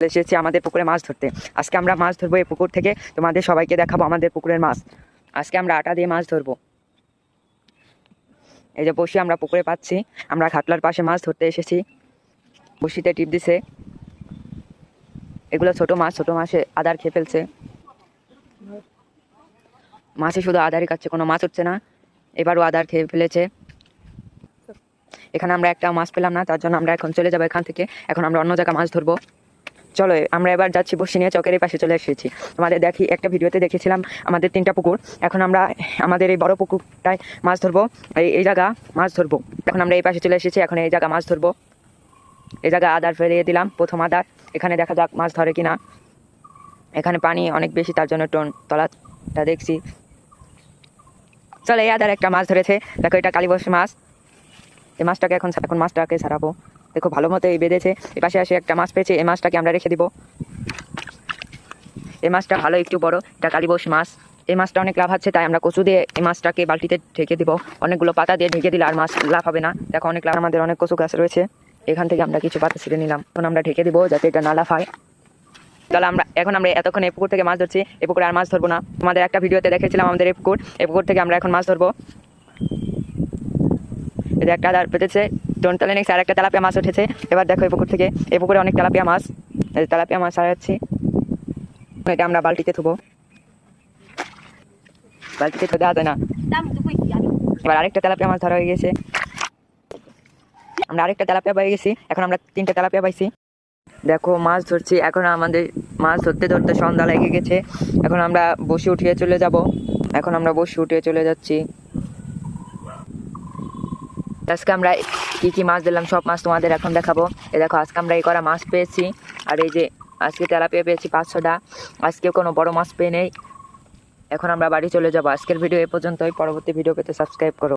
এসেছি আমাদের পুকুরে মাছ ধরতে। আজকে আমরা মাছ ধরবো এই পুকুর থেকে, তোমাদের সবাইকে দেখাবো আমাদের পুকুরের মাছ। আজকে আমরা আটা দিয়ে মাছ ধরবো। এই যে বসি আমরা পুকুরে পাচ্ছি, আমরা খাটলার পাশে মাছ ধরতে এসেছি। বসিতে টিপ দিছে, এগুলো ছোট মাছে আদার খেয়ে ফেলছে। মাছে শুধু আদারই খাচ্ছে, কোনো মাছ উঠছে না। এবারও আদার খেয়ে ফেলেছে। এখানে আমরা একটা মাছ পেলাম না, তার জন্য আমরা এখন চলে যাবো এখান থেকে। এখন আমরা অন্য জায়গায় মাছ ধরবো। চলো আমরা এবার যাচ্ছি বসি নিয়ে, চকের এই পাশে চলে এসেছি। তোমাদের একটা ভিডিওতে দেখেছিলাম আমাদের 3টা পুকুর। এখন আমরা আমাদের এই বড় পুকুরটায় মাছ ধরবো। এই জায়গা মাছ ধরবো। এখন আমরা এই পাশে চলে এসেছি, এখন এই জায়গা মাছ ধরবো। এই জায়গা আদার ফেলিয়ে দিলাম, প্রথম আদার। এখানে দেখা যাক মাছ ধরে কিনা। এখানে পানি অনেক বেশি, তার জন্য তলাটা দেখছি। চলো এই আদার একটা মাছ ধরেছে, দেখো এটা কালীবর্ষ মাছ। এই মাছটাকে এখন মাছটাকে ছাড়াবো। দেখো ভালো মতো এই বেঁধেছে। এই পাশে আসে একটা মাছ পেয়েছে, এই মাছটাকে আমরা রেখে দিব। এই মাছটা ভালো একটু বড়, এটা কালীবর্ষ মাছ। এই মাছটা অনেক লাভ হচ্ছে, তাই আমরা কচু দিয়ে এই মাছটাকে বালতিতে ঢেকে দিব। অনেকগুলো পাতা দিয়ে ঢেকে দিলে আর মাছ লাভ হবে না। দেখো অনেক লাভ, আমাদের অনেক কচু গাছ রয়েছে। এখান থেকে আমরা কিছু পাতা ছিঁড়ে নিলাম। এখন আমরা ঢেকে দিব যাতে এটা না লাভ হয়। তাহলে এখন আমরা এতক্ষণ এই পুকুর থেকে মাছ ধরছি, এই পুকুরে আর মাছ ধরবো না। তোমাদের একটা ভিডিওতে দেখেছিলাম আমাদের এই পুকুর থেকে আমরা এখন মাছ ধরবো। এই যে একটা আদার পেতেছে, তলে নেক্সট আর একটা তেলাপিয়া মাছ উঠেছে। এবার দেখো এই পুকুরে অনেক তেলাপিয়া মাছ ছাড়াচ্ছি। এটা আমরা বালতিতে থুবো, বালতিতে তো দেওয়া যায় না। এবার আরেকটা তেলাপিয়া মাছ ধরা হয়ে গেছে। আমরা আরেকটা তেলাপিয়া পেয়ে গেছি। এখন আমরা 3টে তেলাপিয়া পাইছি। দেখো মাছ ধরছি। এখন আমাদের মাছ ধরতে ধরতে সন্ধ্যা লেগে গেছে। এখন আমরা বসি উঠিয়ে চলে যাচ্ছি। আজকে আমরা কি মাছ দিলাম সব মাছ তোমাদের এখন দেখাবো। দেখো আজকে আমরা এই করা মাছ পেয়েছি। আর এই যে আজকে তেলাপিয়া পেয়েছি 5-6টা। আজকে কোনো বড় মাছ পেয়ে নেই। এখন আমরা বাড়ি চলে যাবো। আজকের ভিডিও এ পর্যন্তই। পরবর্তী ভিডিও পেতে সাবস্ক্রাইব করো।